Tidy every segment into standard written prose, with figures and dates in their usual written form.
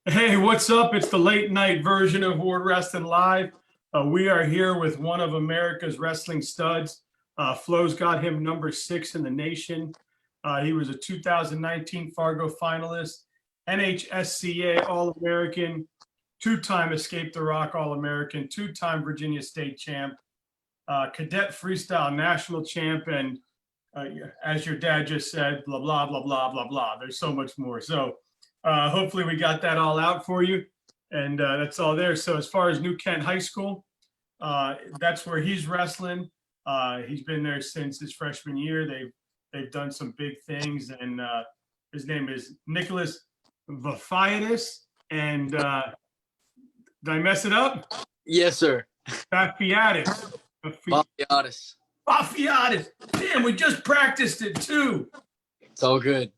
Hey, what's up? It's the late night version of Ward Wrestling Live. We are here with one of America's wrestling studs. Flo's got him number 6 in the nation. He was a 2019 Fargo finalist, NHSCA All-American, two-time Escape the Rock All-American, two-time Virginia State champ, cadet freestyle national champ, and as your dad just said, blah, blah, blah, blah, blah, blah. There's so much more. So hopefully we got that all out for you. And that's all there. So as far as New Kent High School, that's where he's wrestling. He's been there since his freshman year. They've done some big things. And his name is Nicholas Vafiadis. And did I mess it up? Yes, sir. Vafiadis. Vafiadis. Vafiadis. Damn, we just practiced it too. It's all good.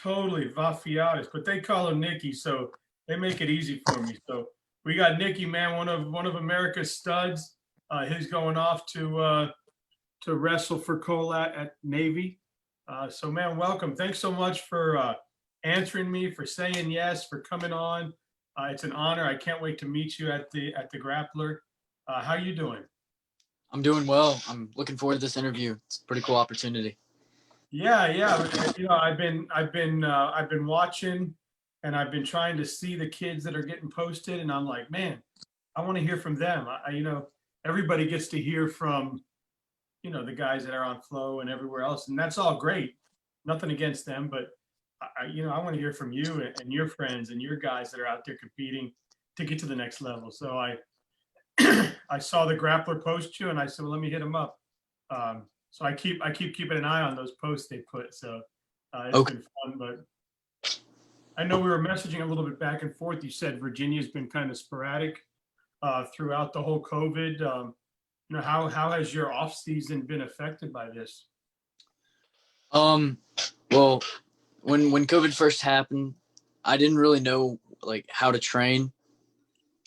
Totally, Vafiadis, but they call him Nicky, so they make it easy for me. So we got Nicky, man, one of America's studs. He's going off to wrestle for Colat at Navy. So, man, welcome. Thanks so much for answering me, for saying yes, for coming on. It's an honor. I can't wait to meet you at the Grappler. How you doing? I'm doing well. I'm looking forward to this interview. It's a pretty cool opportunity. Yeah. You know, I've been watching, and I've been trying to see the kids that are getting posted, and I'm like, man, I want to hear from them. You know, everybody gets to hear from, you know, the guys that are on Flow and everywhere else, and that's all great. Nothing against them, but you know, I want to hear from you and your friends and your guys that are out there competing to get to the next level. So I saw the Grappler post you, and I said, well, let me hit them up. So I keep keeping an eye on those posts they put. So it's been fun, but I know we were messaging a little bit back and forth. You said Virginia's been kind of sporadic throughout the whole COVID. You know, how has your off season been affected by this? Well, when COVID first happened, I didn't really know like how to train.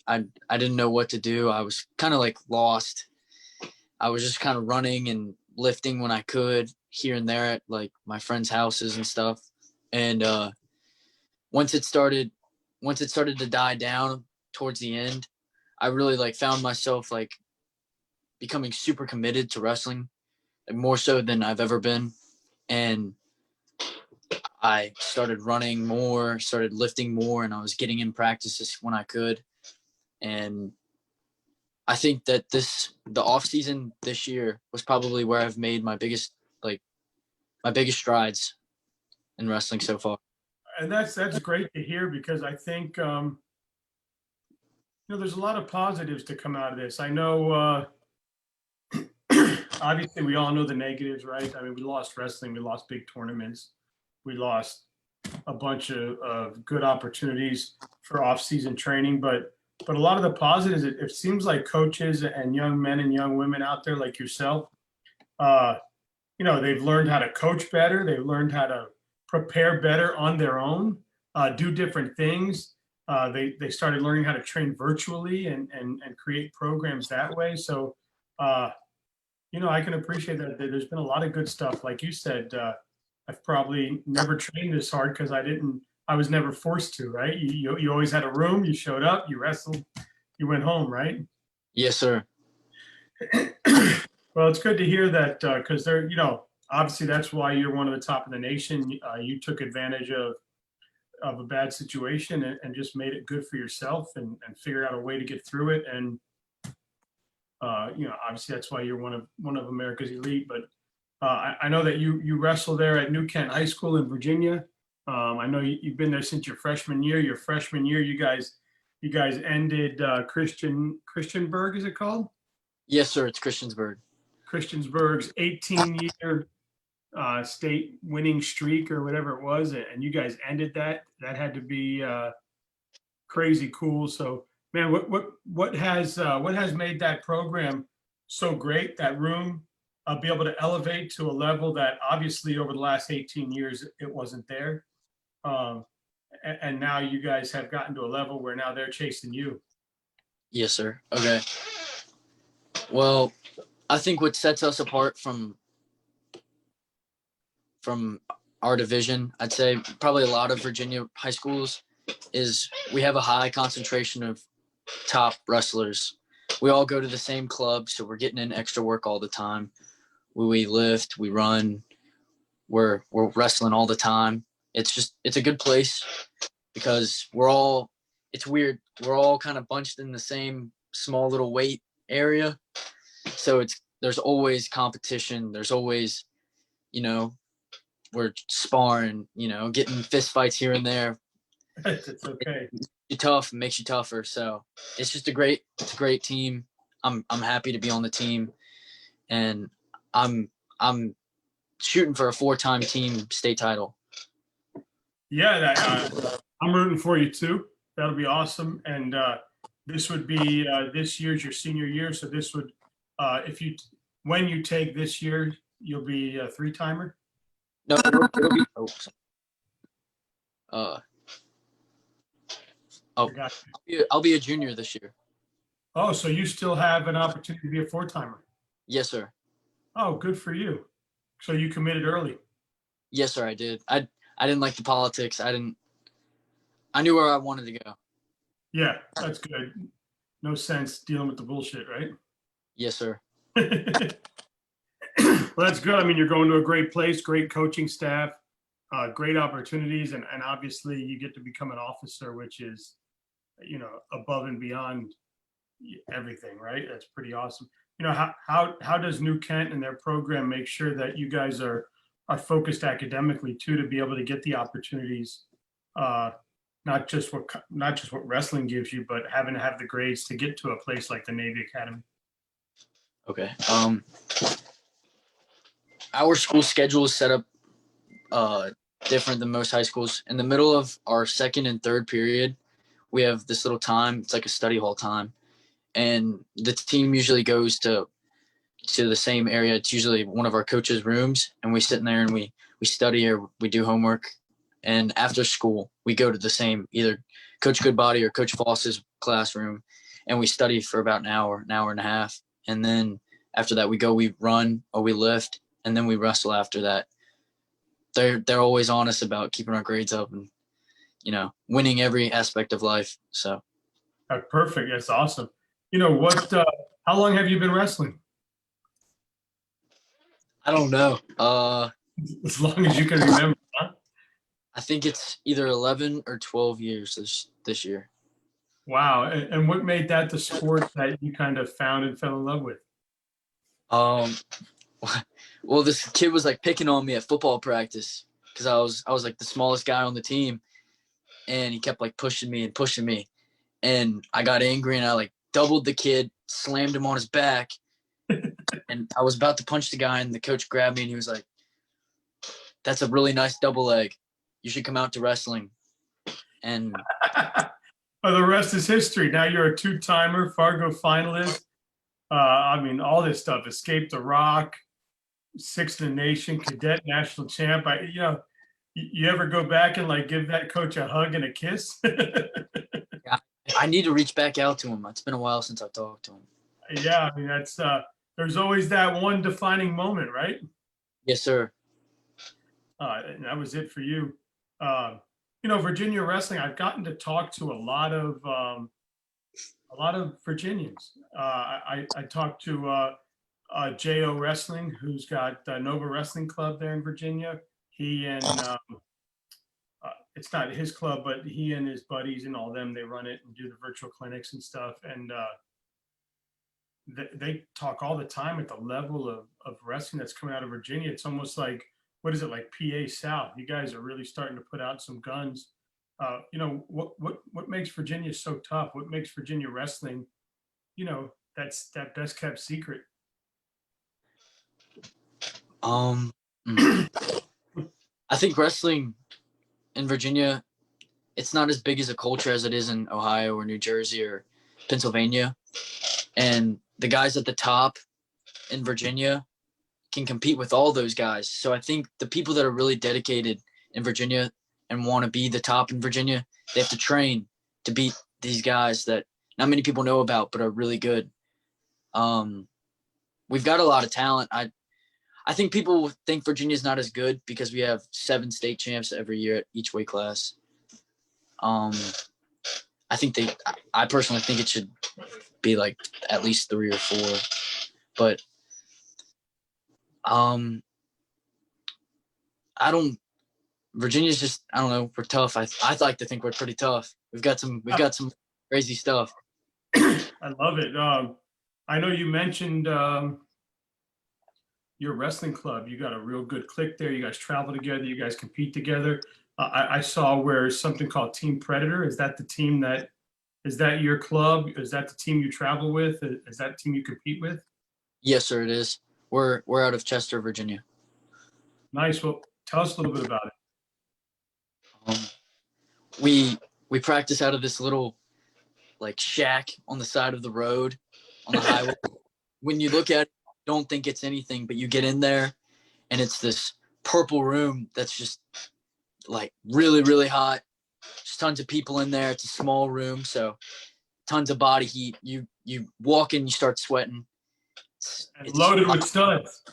I didn't know what to do. I was kind of like lost. I was just kind of running and lifting when I could here and there at like my friends' houses and stuff. And once it started to die down towards the end, I really like found myself like becoming super committed to wrestling, like more so than I've ever been. And I started running more, started lifting more, and I was getting in practices when I could. And I think that the off season this year was probably where I've made my biggest strides in wrestling so far. And that's great to hear, because I think you know, there's a lot of positives to come out of this. I know obviously we all know the negatives, right? I mean, we lost wrestling, we lost big tournaments, we lost a bunch of good opportunities for off-season training, but a lot of the positives, it seems like coaches and young men and young women out there like yourself, you know, they've learned how to coach better. They've learned how to prepare better on their own, do different things. They started learning how to train virtually and create programs that way. So, you know, I can appreciate that. There's been a lot of good stuff. Like you said, I've probably never trained this hard because I was never forced to, right? You always had a room, you showed up, you wrestled, you went home, right? Yes, sir. Well, it's good to hear that, because they're, you know, obviously that's why you're one of the top in the nation. You took advantage of a bad situation and just made it good for yourself and figured out a way to get through it. And you know, obviously that's why you're one of America's elite. But I know that you wrestle there at New Kent High School in Virginia. I know you've been there since your freshman year. Your freshman year, you guys ended Christiansburg, is it called? Yes, sir. It's Christiansburg. Christiansburg's 18-year state winning streak or whatever it was, and you guys ended that. That had to be crazy cool. So, man, what has made that program so great? That room be able to elevate to a level that obviously over the last 18 years it wasn't there. And now you guys have gotten to a level where now they're chasing you. Yes, sir. Okay. Well, I think what sets us apart from our division, I'd say probably a lot of Virginia high schools, is we have a high concentration of top wrestlers. We all go to the same club, so we're getting in extra work all the time. We lift, we run, we're wrestling all the time. It's a good place because it's weird. We're all kind of bunched in the same small little weight area. So there's always competition. There's always, we're sparring, getting fist fights here and there. It's okay. You're tough and makes you tougher. So it's a great team. I'm happy to be on the team, and I'm shooting for a 4-time team state title. Yeah, I'm rooting for you too. That'll be awesome. And this would be this year's your senior year. So this would, when you take this year, you'll be a 3-timer. No, it'll be. I'll be a junior this year. Oh, so you still have an opportunity to be a 4-timer. Yes, sir. Oh, good for you. So you committed early. Yes, sir. I did. I didn't like the politics. I knew where I wanted to go. Yeah, that's good. No sense dealing with the bullshit, right? Yes, sir. Well, that's good. I mean, you're going to a great place, great coaching staff, great opportunities, and obviously you get to become an officer, which is, above and beyond everything, right? That's pretty awesome. How does New Kent and their program make sure that you guys are focused academically too, to be able to get the opportunities, not just what wrestling gives you, but having to have the grades to get to a place like the Navy Academy? Okay. Our school schedule is set up different than most high schools. In the middle of our second and third period, we have this little time. It's like a study hall time, and the team usually goes to the same area. It's usually one of our coaches' rooms, and we sit in there and we study or we do homework. And after school, we go to the same, either Coach Goodbody or Coach Foss's classroom, and we study for about an hour and a half. And then after that, we run or we lift, and then we wrestle after that. They're always on us about keeping our grades up and, winning every aspect of life. So. Perfect. That's awesome. How long have you been wrestling? I don't know. As long as you can remember, huh? I think it's either 11 or 12 years this year. Wow. And what made that the sport that you kind of found and fell in love with? Well, this kid was like picking on me at football practice because I was like the smallest guy on the team, and he kept like pushing me, and I got angry and I like doubled the kid, slammed him on his back, and I was about to punch the guy, and the coach grabbed me and he was like, "That's a really nice double leg. You should come out to wrestling." And well, the rest is history. Now you're a 2-timer, Fargo finalist. All this stuff. Escape the Rock, 6th in the nation, cadet national champ. You ever go back and like give that coach a hug and a kiss? Yeah, I need to reach back out to him. It's been a while since I've talked to him. Yeah, that's there's always that one defining moment, right? Yes, sir. And that was it for you. Virginia wrestling. I've gotten to talk to a lot of Virginians. I talked to Jo Wrestling, who's got Nova Wrestling Club there in Virginia. He and it's not his club, but he and his buddies and all them, they run it and do the virtual clinics and stuff. And they talk all the time at the level of wrestling that's coming out of Virginia. It's almost like, what is it, like PA South? You guys are really starting to put out some guns. What makes Virginia so tough? What makes Virginia wrestling, that's that best kept secret? I think wrestling in Virginia, it's not as big as a culture as it is in Ohio or New Jersey or Pennsylvania. And the guys at the top in Virginia can compete with all those guys. So I think the people that are really dedicated in Virginia and want to be the top in Virginia, they have to train to beat these guys that not many people know about but are really good. We've got a lot of talent. I think people think Virginia's not as good because we have 7 state champs every year at each weight class. I personally think it should be like at least 3 or 4, but Virginia's just, I don't know, we're tough. I like to think we're pretty tough. We've got some crazy stuff. I love it. I know you mentioned your wrestling club. You got a real good clique there. You guys travel together. You guys compete together. I saw where something called Team Predator. Is that the team is that your club? Is that the team you travel with? Is that the team you compete with? Yes, sir, it is. We're out of Chester, Virginia. Nice. Well, tell us a little bit about it. We practice out of this little like shack on the side of the road on the highway. When you look at it, you don't think it's anything, but you get in there and it's this purple room that's just like really, really hot. There's tons of people in there. It's a small room, so tons of body heat. You walk in, you start sweating. It's loaded with studs.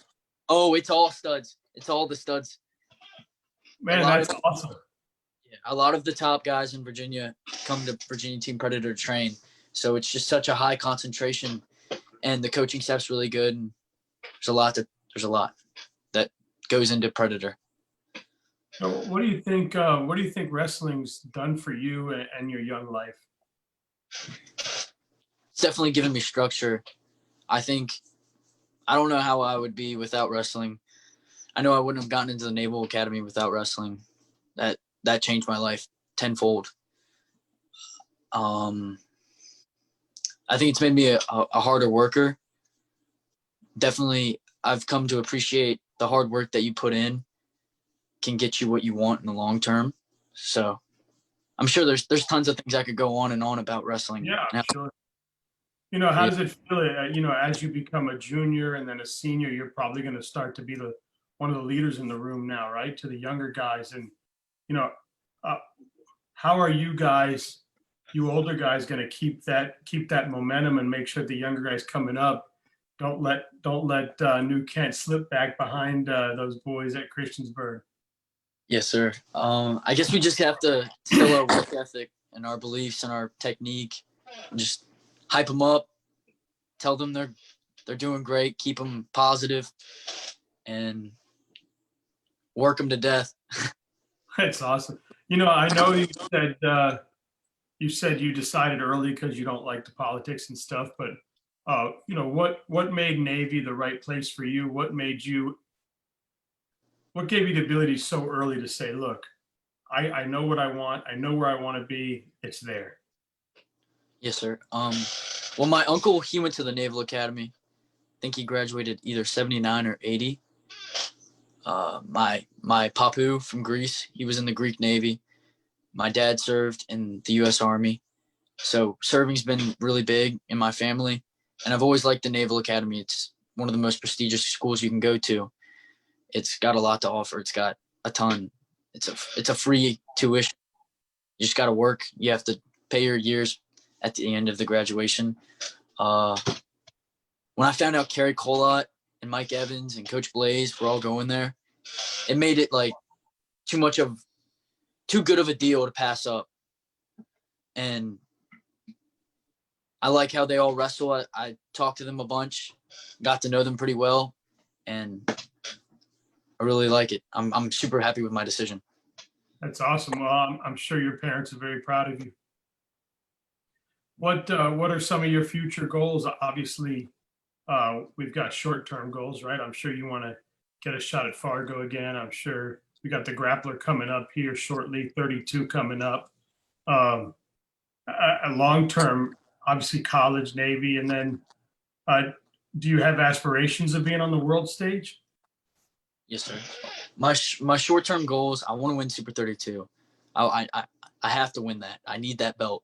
Oh, it's all studs. It's all the studs. Man, that's awesome. Yeah, a lot of the top guys in Virginia come to Virginia Team Predator to train. So it's just such a high concentration, and the coaching staff's really good. And there's a lot that goes into Predator. So what do you think? What do you think wrestling's done for you and your young life? It's definitely given me structure. I don't know how I would be without wrestling. I know I wouldn't have gotten into the Naval Academy without wrestling. That changed my life tenfold. I think it's made me a harder worker. Definitely, I've come to appreciate the hard work that you put in can get you what you want in the long term. So I'm sure there's tons of things I could go on and on about wrestling. Yeah, sure. How does it feel? As you become a junior and then a senior, you're probably going to start to be one of the leaders in the room now, right? To the younger guys, and how are you guys, you older guys, going to keep that momentum and make sure the younger guys coming up don't let New Kent slip back behind those boys at Christiansburg? Yes, sir. I guess we just have to still our work ethic and our beliefs and our technique. And just hype them up, tell them they're doing great, keep them positive, and work them to death. That's awesome. I know you said you decided early because you don't like the politics and stuff, but what made Navy the right place for you? What gave you the ability so early to say, look, I know what I want. I know where I want to be. It's there. Yes, sir. Well, my uncle, he went to the Naval Academy. I think he graduated either 79 or 80. My papu from Greece, he was in the Greek Navy. My dad served in the U.S. Army. So serving's been really big in my family. And I've always liked the Naval Academy. It's one of the most prestigious schools you can go to. It's got a lot to offer. It's got a ton. It's a free tuition. You just got to work. You have to pay your years at the end of the graduation. When I found out Kerry Colott and Mike Evans and Coach Blaze were all going there, it made it like too good of a deal to pass up. And I like how they all wrestle. I talked to them a bunch, got to know them pretty well, and I really like it. I'm super happy with my decision. That's awesome. Well, I'm sure your parents are very proud of you. What are some of your future goals? Obviously, we've got short-term goals, right? I'm sure you want to get a shot at Fargo again. I'm sure we got the grappler coming up here shortly, 32 coming up. A long-term, obviously college, Navy, and then do you have aspirations of being on the world stage? Yes, sir. My short-term goals, I want to win Super 32. I have to win that. I need that belt.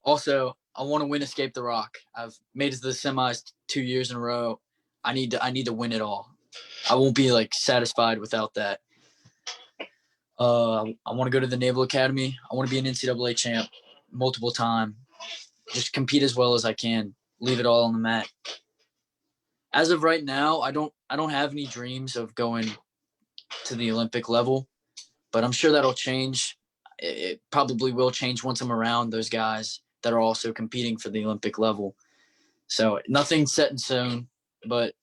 Also, I want to win Escape the Rock. I've made it to the semis 2 years in a row. I need to win it all. I won't be like satisfied without that. I want to go to the Naval Academy. I want to be an NCAA champ multiple time. Just compete as well as I can. Leave it all on the mat. As of right now, I don't have any dreams of going to the Olympic level. but I'm sure that'll change. It probably will change once I'm around those guys that are also competing for the Olympic level. So nothing's set in stone, but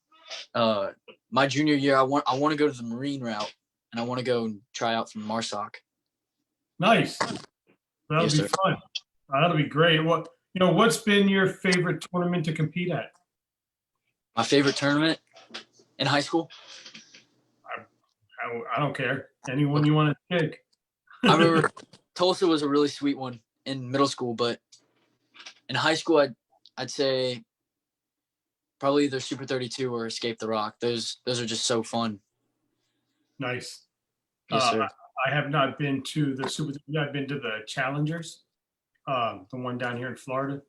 my junior year, I want to go to the Marine route, and I want to go and try out for MARSOC. Nice. That'll Yes, be sir. fun. That'll be great. What's been your favorite tournament to compete at? My favorite tournament in high school? I don't care. Anyone you want to pick. I remember Tulsa was a really sweet one in middle school, but in high school, I'd say probably either Super 32 or Escape the Rock. Those are just so fun. Nice. Yes, sir. I have not been to the Super. I've been to the Challengers, the one down here in Florida.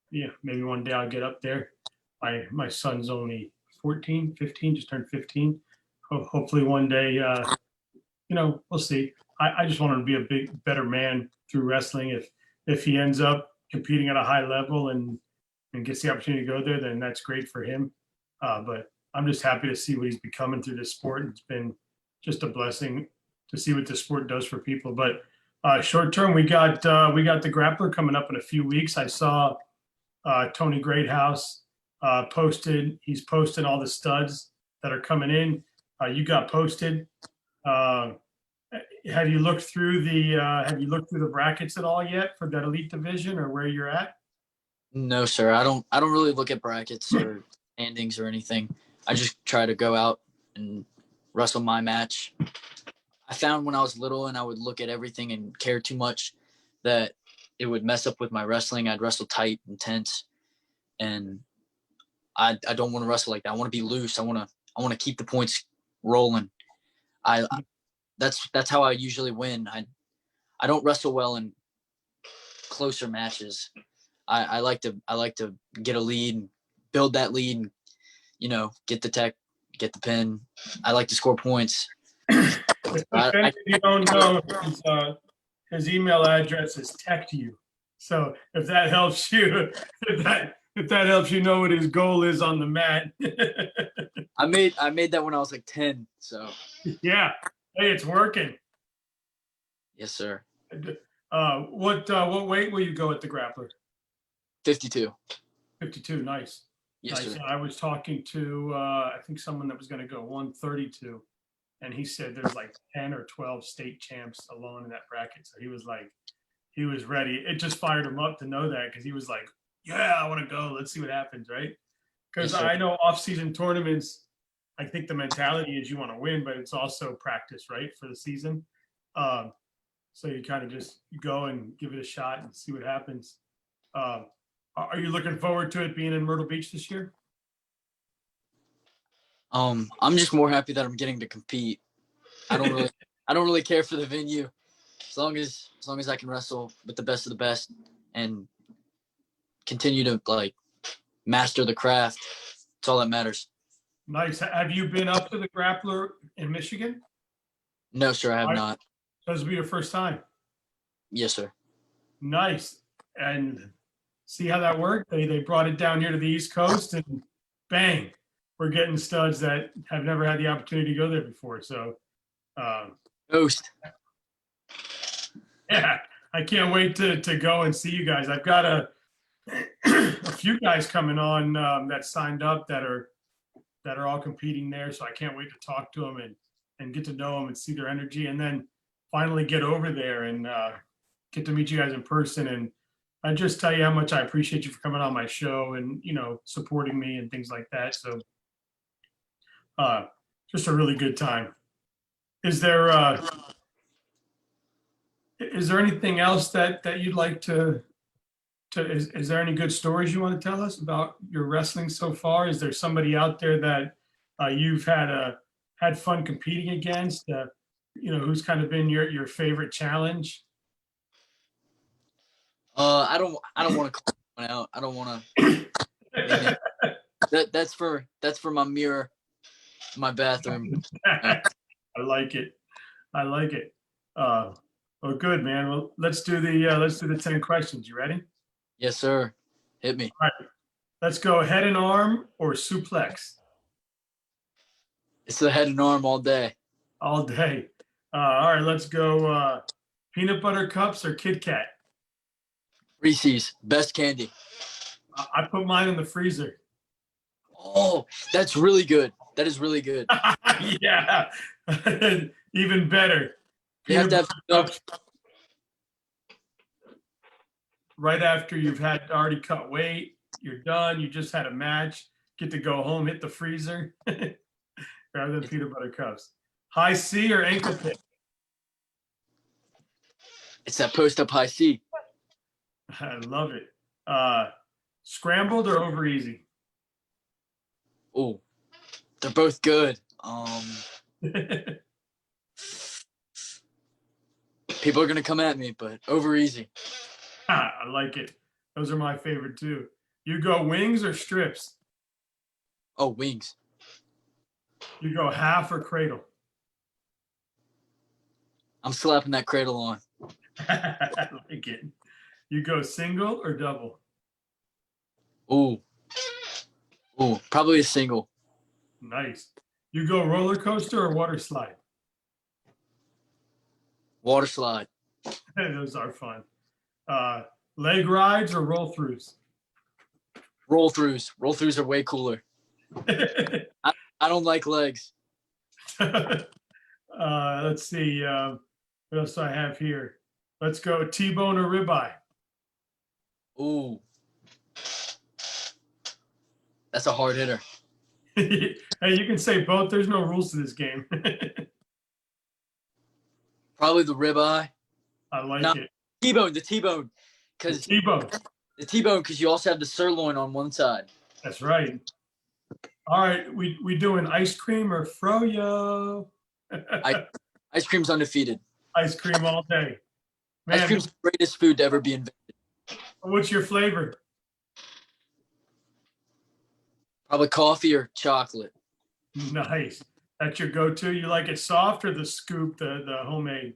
Yeah, maybe one day I'll get up there. My son's only 14, 15, just turned 15. Hopefully one day, we'll see. I just want him to be a better man through wrestling. If he ends up competing at a high level and gets the opportunity to go there, then that's great for him. But I'm just happy to see what he's becoming through this sport. It's been just a blessing to see what the sport does for people. But short term, we got the grappler coming up in a few weeks. I saw Tony Greathouse posted. He's posting all the studs that are coming in. You got posted. Have you looked through the brackets at all yet for that elite division or where you're at? No, sir. I don't really look at brackets or standings or anything. I just try to go out and wrestle my match. I found when I was little and I would look at everything and care too much that it would mess up with my wrestling. I'd wrestle tight and tense, and I don't want to wrestle like that. I want to be loose. I want to keep the points rolling. That's how I usually win. I don't wrestle well in closer matches. I like to get a lead and build that lead and, get the tech, get the pin. I like to score points. If you don't know, his email address is tech to you. So if that helps you, if that helps you know what his goal is on the mat. I made that when I was like 10. So yeah, hey, it's working. Yes, sir. What weight will you go at the grappler? 52. 52, nice. Yes, nice. sir. I was talking to I think someone that was going to go 132, and he said there's like 10 or 12 state champs alone in that bracket. So he was ready. It just fired him up to know that, because he was like, yeah, I want to go. Let's see what happens, right? Because Yes, I know off-season tournaments, I think the mentality is you want to win, but it's also practice, right, for the season. So you kind of just go and give it a shot and see what happens. Are you looking forward to it being in Myrtle Beach this year? I'm just more happy that I'm getting to compete. I don't really care for the venue, as long as I can wrestle with the best of the best and continue to master the craft. That's all that matters. Nice. Have you been up to the grappler in Michigan? No, sir, I have not. So this will be your first time. Yes, sir. Nice. And see how that worked? They brought it down here to the East Coast, and bang, we're getting studs that have never had the opportunity to go there before. So Ghost. yeah, I can't wait to go and see you guys. I've got a few guys coming on that signed up that are all competing there. So I can't wait to talk to them and get to know them and see their energy, and then finally get over there and get to meet you guys in person. And I just tell you how much I appreciate you for coming on my show and, supporting me and things like that. So just a really good time. Is there anything else that you'd like to is there any good stories you want to tell us about your wrestling so far? Is there somebody out there that you've had fun competing against, who's kind of been your favorite challenge? I don't want to call one out. I don't want to. That's for my mirror, my bathroom. I like it. Well, good, man. Well, let's do the 10 questions. You ready? Yes, sir. Hit me. All right. Let's go head and arm or suplex. It's the head and arm all day. All day. All right, let's go. Peanut butter cups or Kit Kat? Reese's, best candy. I put mine in the freezer. Oh, that's really good. That is really good. Yeah, even better. You have Peanut to have butter milk. cups right after you've had already cut weight. You're done. You just had a match. Get to go home, hit the freezer, rather than peanut butter cups. High C or ankle pick? It's that post-up high C. I love it. Scrambled or over easy? Oh, they're both good. People are gonna come at me, but over easy. I like it. Those are my favorite too. You go wings or strips? Oh, wings. You go half or cradle? I'm slapping that cradle on. I like it. You go single or double? Ooh, probably a single. Nice. You go roller coaster or water slide? Water slide. Those are fun. Leg rides or roll throughs? Roll throughs. Roll throughs are way cooler. I don't like legs. Let's see. What else do I have here? Let's go T-bone or ribeye. Ooh, that's a hard hitter. Hey, you can say both. There's no rules to this game. Probably the ribeye. I like No, it. T-bone, the T-bone, because T-bone. you also have the sirloin on one side. That's right. All right, we doing ice cream or froyo? Ice cream's undefeated. Ice cream all day. Ice Man, cream's the greatest food to ever be invented. what's your flavor? Probably coffee or chocolate. Nice. That's your go-to. You like it soft or the scoop, the homemade?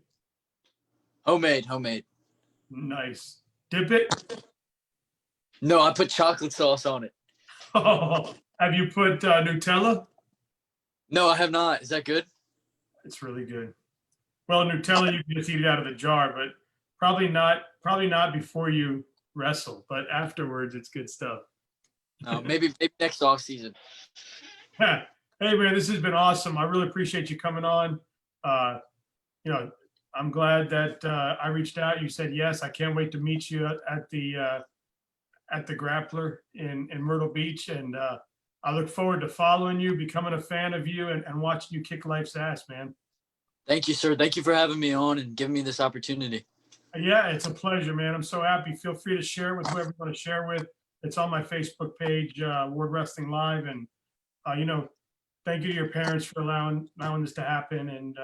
Homemade. Nice. Dip it. No, I put chocolate sauce on it. Oh, have you put Nutella? No, I have not. Is that good? It's really good. Well, Nutella you can just eat it out of the jar, but probably not. Probably not before you wrestle, but afterwards it's good stuff. Maybe next off season. Hey man, this has been awesome. I really appreciate you coming on. You know, I'm glad that I reached out. You said yes. I can't wait to meet you at the Grappler in Myrtle Beach, and I look forward to following you, becoming a fan of you, and watching you kick life's ass, man. Thank you, sir. Thank you for having me on and giving me this opportunity. Yeah, it's a pleasure, man. I'm so happy. Feel free to share it with whoever you want to share with. It's on my Facebook page, Word Wrestling Live, and you know, thank you to your parents for allowing this to happen, and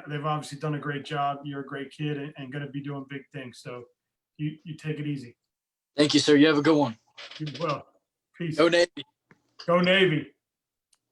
they've obviously done a great job. You're a great kid and going to be doing big things. So you take it easy. Thank you, sir. You have a good one. You will. Peace. Go Navy. Go Navy.